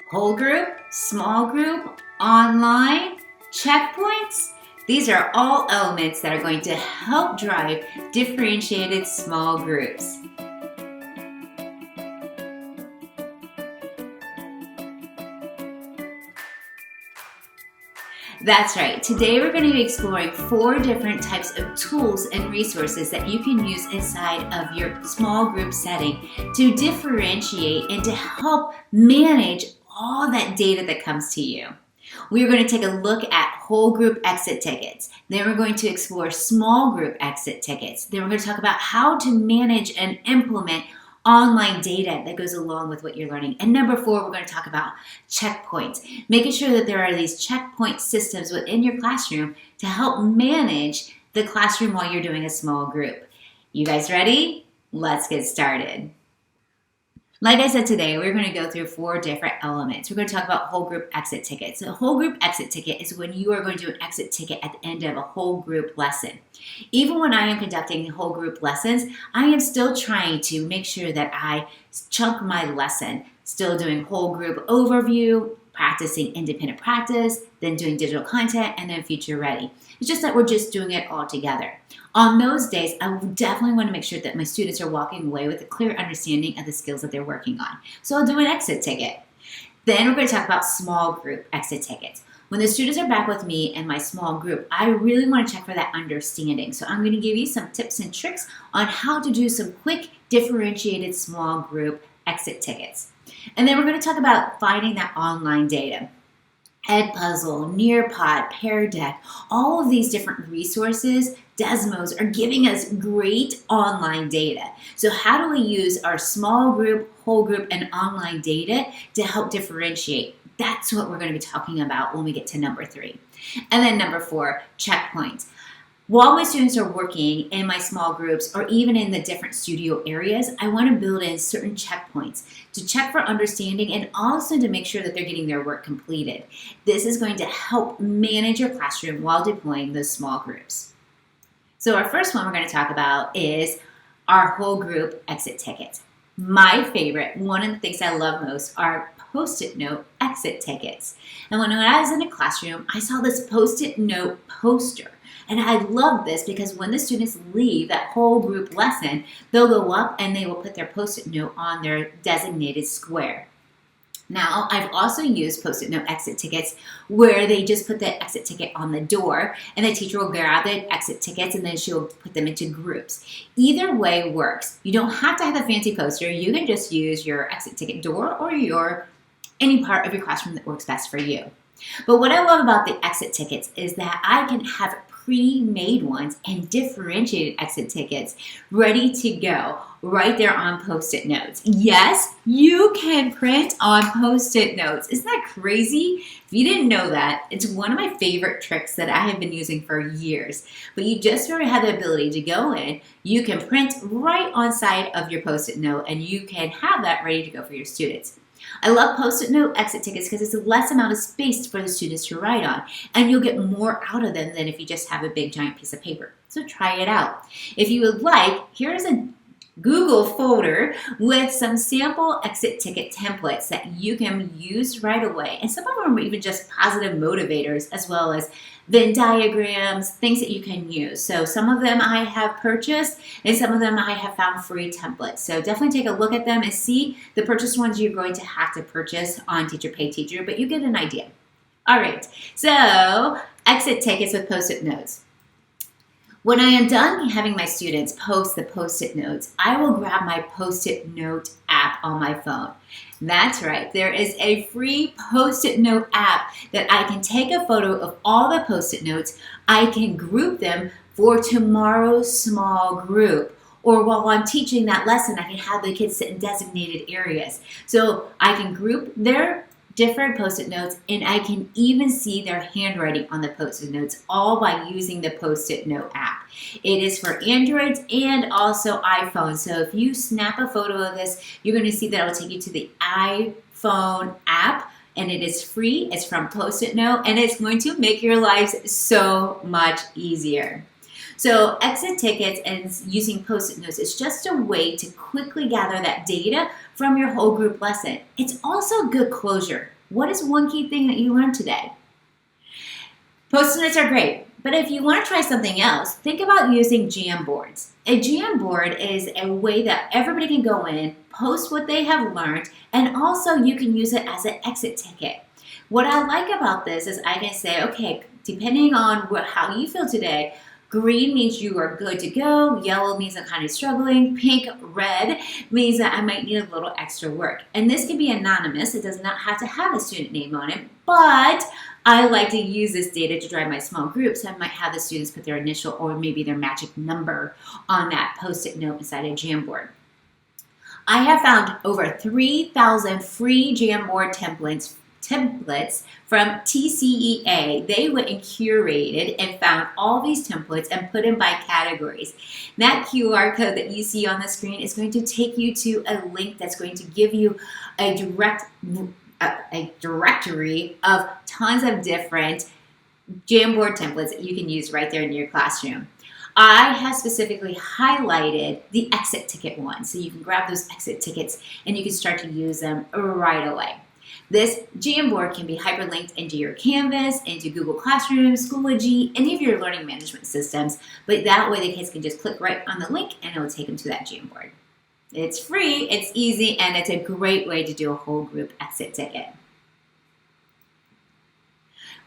Whole group, small group, online, checkpoints. These are all elements that are going to help drive differentiated small groups. That's right. Today we're going to be exploring 4 different types of tools and resources that you can use inside of your small group setting to differentiate and to help manage all that data that comes to you. We are going to take a look at whole group exit tickets. Then we're going to explore small group exit tickets. Then we're going to talk about how to manage and implement online data that goes along with what you're learning. And number 4, we're going to talk about checkpoints, making sure that there are these checkpoint systems within your classroom to help manage the classroom while you're doing a small group. You guys ready? Let's get started. Like I said, today we're going to go through 4 different elements. We're going to talk about whole group exit tickets. A whole group exit ticket is when you are going to do an exit ticket at the end of a whole group lesson. Even when I am conducting whole group lessons, I am still trying to make sure that I chunk my lesson, still doing whole group overview, practicing independent practice, then doing digital content, and then future ready. It's just that we're just doing it all together. On those days, I definitely want to make sure that my students are walking away with a clear understanding of the skills that they're working on. So I'll do an exit ticket. Then we're going to talk about small group exit tickets. When the students are back with me in my small group, I really want to check for that understanding. So I'm going to give you some tips and tricks on how to do some quick differentiated small group exit tickets. And then we're going to talk about finding that online data. Edpuzzle, Nearpod, Pear Deck, all of these different resources, Desmos, are giving us great online data. So how do we use our small group, whole group, and online data to help differentiate? That's what we're going to be talking about when we get to number 3. And then number 4, checkpoints. While my students are working in my small groups or even in the different studio areas, I want to build in certain checkpoints to check for understanding and also to make sure that they're getting their work completed. This is going to help manage your classroom while deploying those small groups. So our first one we're going to talk about is our whole group exit tickets. My favorite, one of the things I love most, are PostIt Note exit tickets. And when I was in a classroom, I saw this PostIt Note poster. And I love this because when the students leave that whole group lesson, they'll go up and they will put their Post-it note on their designated square. Now, I've also used Post-it note exit tickets where they just put the exit ticket on the door and the teacher will grab the exit tickets and then she'll put them into groups. Either way works. You don't have to have a fancy poster. You can just use your exit ticket door or any part of your classroom that works best for you. But what I love about the exit tickets is that I can have pre-made ones and differentiated exit tickets ready to go right there on Post-it notes. Yes, you can print on Post-it notes. Isn't that crazy? If you didn't know that, it's one of my favorite tricks that I have been using for years. But you just sort of have the ability to go in, you can print right on side of your Post-it note and you can have that ready to go for your students. I love Post-it note exit tickets because it's a less amount of space for the students to write on, and you'll get more out of them than if you just have a big giant piece of paper. So try it out. If you would like, here's a Google folder with some sample exit ticket templates that you can use right away. And some of them are even just positive motivators as well as Venn diagrams, things that you can use. So some of them I have purchased and some of them I have found free templates. So definitely take a look at them and see the purchased ones you're going to have to purchase on Teacher Pay Teacher, but you get an idea. All right, so exit tickets with Post-it notes. When I am done having my students post the Post-it notes, I will grab my Post-it note app on my phone. That's right, there is a free Post-it note app that I can take a photo of all the Post-it notes. I can group them for tomorrow's small group. Or while I'm teaching that lesson, I can have the kids sit in designated areas. So I can group their different Post-it notes, and I can even see their handwriting on the Post-it notes, all by using the Post-it note app. It is for Androids and also iPhones. So if you snap a photo of this, you're going to see that it will take you to the iPhone app, and it is free. It's from Post-it Note, and it's going to make your lives so much easier. So exit tickets and using PostIt Notes is just a way to quickly gather that data from your whole group lesson. It's also good closure. What is one key thing that you learned today? Post-it notes are great, but if you want to try something else, think about using Jamboards. A Jamboard is a way that everybody can go in, post what they have learned, and also you can use it as an exit ticket. What I like about this is I can say, okay, depending on how you feel today, green means you are good to go, yellow means I'm kind of struggling, pink, red means that I might need a little extra work. And this can be anonymous. It does not have to have a student name on it, but I like to use this data to drive my small groups. So I might have the students put their initial or maybe their magic number on that Post-it note inside a Jamboard. I have found over 3,000 free Jamboard templates from TCEA. They went and curated and found all these templates and put them by categories. That QR code that you see on the screen is going to take you to a link that's going to give you a directory of tons of different Jamboard templates that you can use right there in your classroom. I have specifically highlighted the exit ticket one, so you can grab those exit tickets and you can start to use them right away. This Jamboard can be hyperlinked into your Canvas, into Google Classroom, Schoology, any of your learning management systems, but that way the kids can just click right on the link and it will take them to that Jamboard. It's free, it's easy, and it's a great way to do a whole group exit ticket.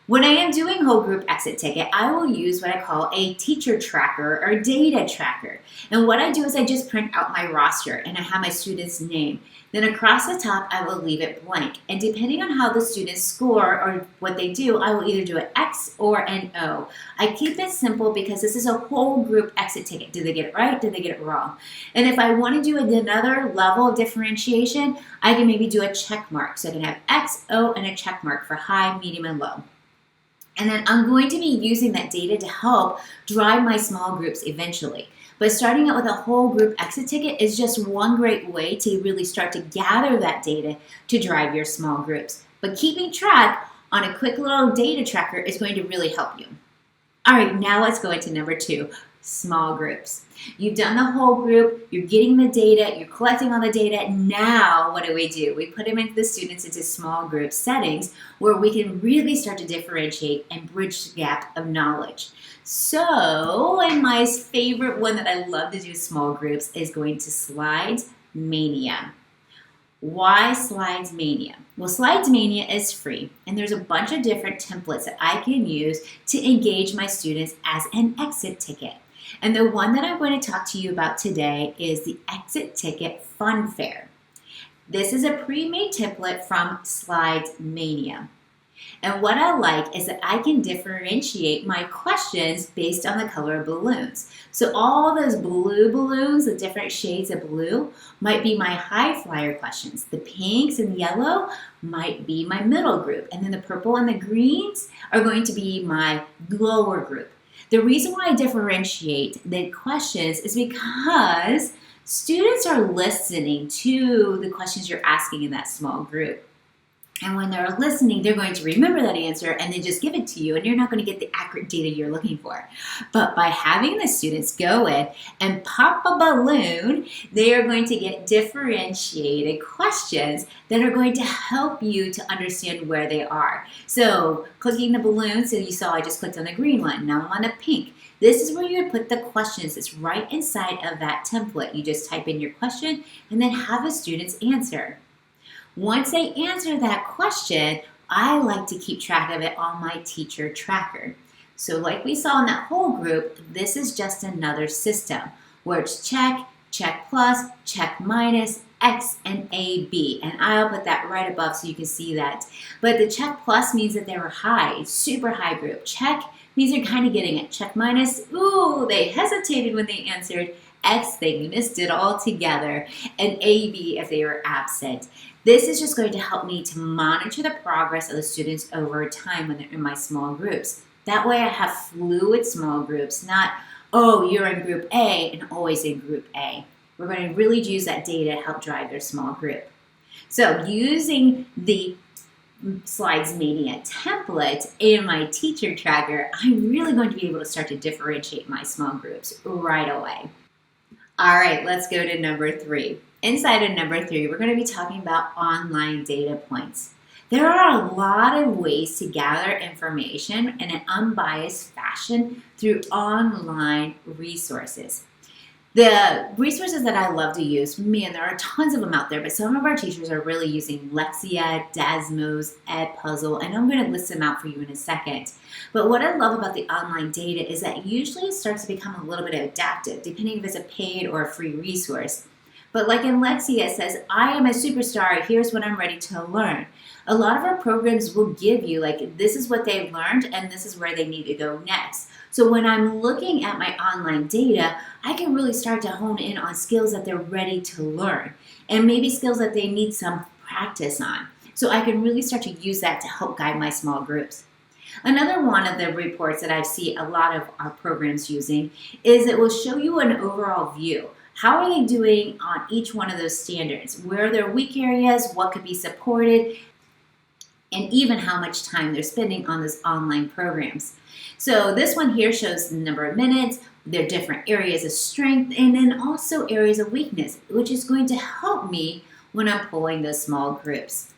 When I am doing whole group exit ticket, I will use what I call a teacher tracker or data tracker. And what I do is I just print out my roster and I have my student's name. Then across the top, I will leave it blank. And depending on how the students score or what they do, I will either do an X or an O. I keep it simple because this is a whole group exit ticket. Did they get it right? Did they get it wrong? And if I want to do another level of differentiation, I can maybe do a check mark. So I can have X, O, and a check mark for high, medium, and low. And then I'm going to be using that data to help drive my small groups eventually. But starting out with a whole group exit ticket is just one great way to really start to gather that data to drive your small groups. But keeping track on a quick little data tracker is going to really help you. All right, now let's go into number 2, small groups. You've done the whole group, you're getting the data, you're collecting all the data. Now what do? We put them into the students into small group settings where we can really start to differentiate and bridge the gap of knowledge. So, and my favorite one that I love to do small groups is going to Slides Mania. Why Slides Mania? Well, Slides Mania is free, and there's a bunch of different templates that I can use to engage my students as an exit ticket. And the one that I'm going to talk to you about today is the Exit Ticket Fun Fair. This is a pre-made template from Slides Mania. And what I like is that I can differentiate my questions based on the color of balloons. So all those blue balloons, the different shades of blue, might be my high flyer questions. The pinks and yellow might be my middle group. And then the purple and the greens are going to be my lower group. The reason why I differentiate the questions is because students are listening to the questions you're asking in that small group. And when they're listening, they're going to remember that answer and then just give it to you, and you're not going to get the accurate data you're looking for. But by having the students go in and pop a balloon, they are going to get differentiated questions that are going to help you to understand where they are. So clicking the balloon, so you saw I just clicked on the green one, now I'm on the pink. This is where you put the questions. It's right inside of that template. You just type in your question and then have the students answer. Once they answer that question, I like to keep track of it on my teacher tracker. So like we saw in that whole group, this is just another system where it's check, check plus, check minus, X, and AB. And I'll put that right above so you can see that. But the check plus means that they were high, it's super high group. Check means they're kind of getting it. Check minus, ooh, they hesitated when they answered. X, they missed it altogether. And AB if they were absent. This is just going to help me to monitor the progress of the students over time when they're in my small groups. That way I have fluid small groups, not, oh, you're in group A and always in group A. We're going to really use that data to help drive their small group. So using the Slides Mania template and my teacher tracker, I'm really going to be able to start to differentiate my small groups right away. All right, let's go to number 3. Inside of number 3, we're going to be talking about online data points. There are a lot of ways to gather information in an unbiased fashion through online resources. The resources that I love to use, man, there are tons of them out there, but some of our teachers are really using Lexia, Desmos, Edpuzzle, and I'm going to list them out for you in a second. But what I love about the online data is that usually it starts to become a little bit adaptive, depending if it's a paid or a free resource. But like in Lexia, it says, I am a superstar, here's what I'm ready to learn. A lot of our programs will give you, like, this is what they've learned and this is where they need to go next. So when I'm looking at my online data, I can really start to hone in on skills that they're ready to learn and maybe skills that they need some practice on. So I can really start to use that to help guide my small groups. Another one of the reports that I see a lot of our programs using is it will show you an overall view. How are they doing on each one of those standards? Where are their weak areas? What could be supported? And even how much time they're spending on those online programs. So this one here shows the number of minutes, their different areas of strength, and then also areas of weakness, which is going to help me when I'm pulling those small groups.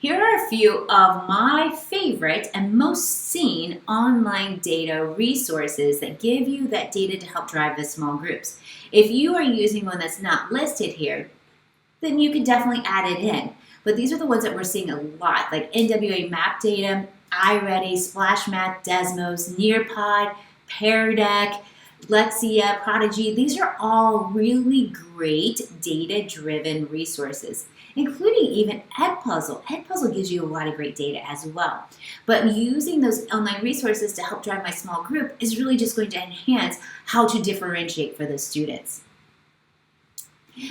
Here are a few of my favorite and most seen online data resources that give you that data to help drive the small groups. If you are using one that's not listed here, then you can definitely add it in. But these are the ones that we're seeing a lot, like NWA Map Data, iReady, Splash Math, Desmos, Nearpod, Pear Deck, Lexia, Prodigy. These are all really great data-driven resources, including even Edpuzzle. Edpuzzle gives you a lot of great data as well. But using those online resources to help drive my small group is really just going to enhance how to differentiate for the students.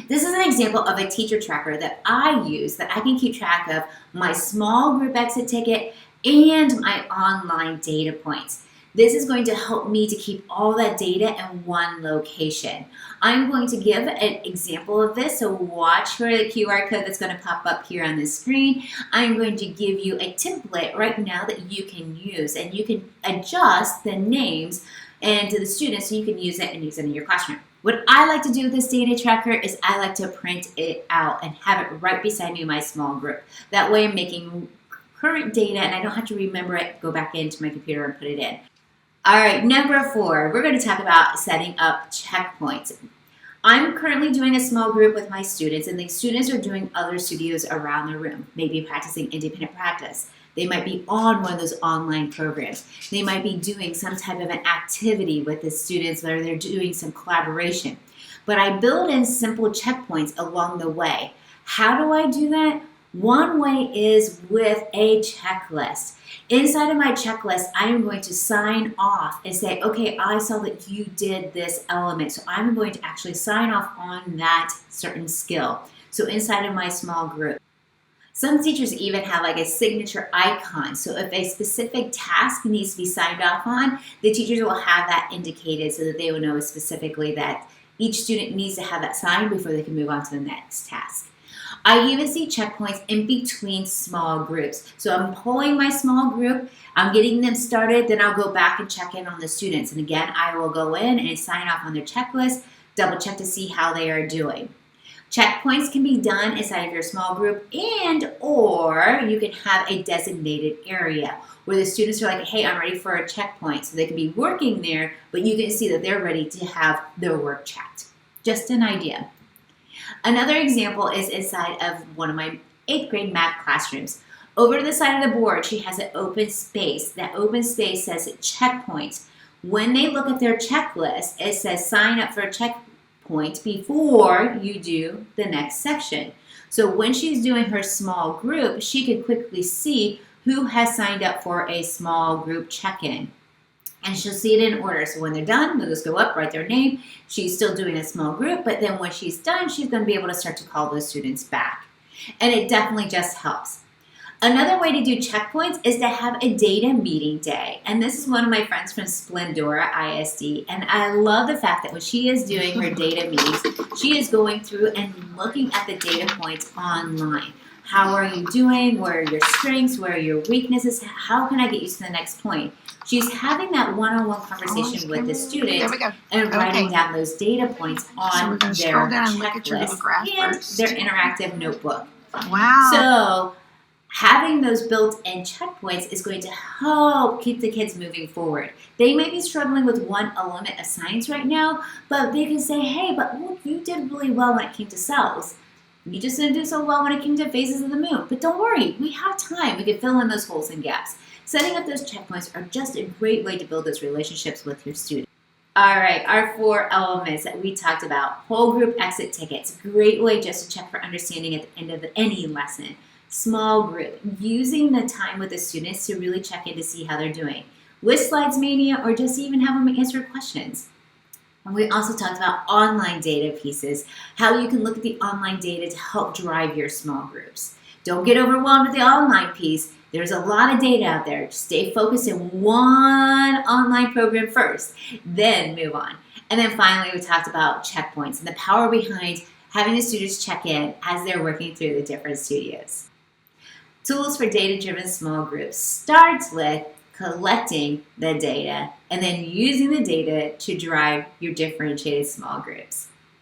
This is an example of a teacher tracker that I use that I can keep track of my small group exit ticket and my online data points. This is going to help me to keep all that data in one location. I'm going to give an example of this, so watch for the QR code that's going to pop up here on the screen. I'm going to give you a template right now that you can use, and you can adjust the names and to the students so you can use it and use it in your classroom. What I like to do with this data tracker is I like to print it out and have it right beside me in my small group. That way I'm making current data and I don't have to remember it, go back into my computer and put it in. All right, number 4, we're going to talk about setting up checkpoints. I'm currently doing a small group with my students, and the students are doing other studios around the room, maybe practicing independent practice. They might be on one of those online programs. They might be doing some type of an activity with the students where they're doing some collaboration. But I build in simple checkpoints along the way. How do I do that? One way is with a checklist. Inside of my checklist, I am going to sign off and say, okay, I saw that you did this element, so I'm going to actually sign off on that certain skill. So inside of my small group. Some teachers even have like a signature icon. So if a specific task needs to be signed off on, the teachers will have that indicated so that they will know specifically that each student needs to have that signed before they can move on to the next task. I even see checkpoints in between small groups. So I'm pulling my small group, I'm getting them started, then I'll go back and check in on the students. And again, I will go in and sign off on their checklist, double check to see how they are doing. Checkpoints can be done inside of your small group or you can have a designated area where the students are like, hey, I'm ready for a checkpoint. So they can be working there, but you can see that they're ready to have their work checked. Just an idea. Another example is inside of one of my 8th grade math classrooms. Over to the side of the board, she has an open space. That open space says checkpoints. When they look at their checklist, it says sign up for a checkpoint before you do the next section. So when she's doing her small group, she can quickly see who has signed up for a small group check-in. And she'll see it in order. So when they're done, they'll just go up, write their name. She's still doing a small group, but then when she's done, she's going to be able to start to call those students back. And it definitely just helps. Another way to do checkpoints is to have a data meeting day. And this is one of my friends from Splendora ISD. And I love the fact that when she is doing her data meetings, she is going through and looking at the data points online. How are you doing? Where are your strengths? Where are your weaknesses? How can I get you to the next point? She's having that one-on-one conversation with the student and writing down those data points on their checklist and their interactive notebook. Wow. So having those built-in checkpoints is going to help keep the kids moving forward. They may be struggling with one element of science right now, but they can say, hey, but look, you did really well when it came to cells. You just didn't do so well when it came to phases of the moon. But don't worry, we have time. We can fill in those holes and gaps. Setting up those checkpoints are just a great way to build those relationships with your students. All right, our 4 elements that we talked about. Whole group exit tickets. Great way just to check for understanding at the end of any lesson. Small group. Using the time with the students to really check in to see how they're doing. With Slides Mania or just even have them answer questions. And we also talked about online data pieces, how you can look at the online data to help drive your small groups. Don't get overwhelmed with the online piece. There's a lot of data out there. Just stay focused in one online program first, then move on. And then finally, we talked about checkpoints and the power behind having the students check in as they're working through the different studios. Tools for data-driven small groups starts with collecting the data and then using the data to drive your differentiated small groups.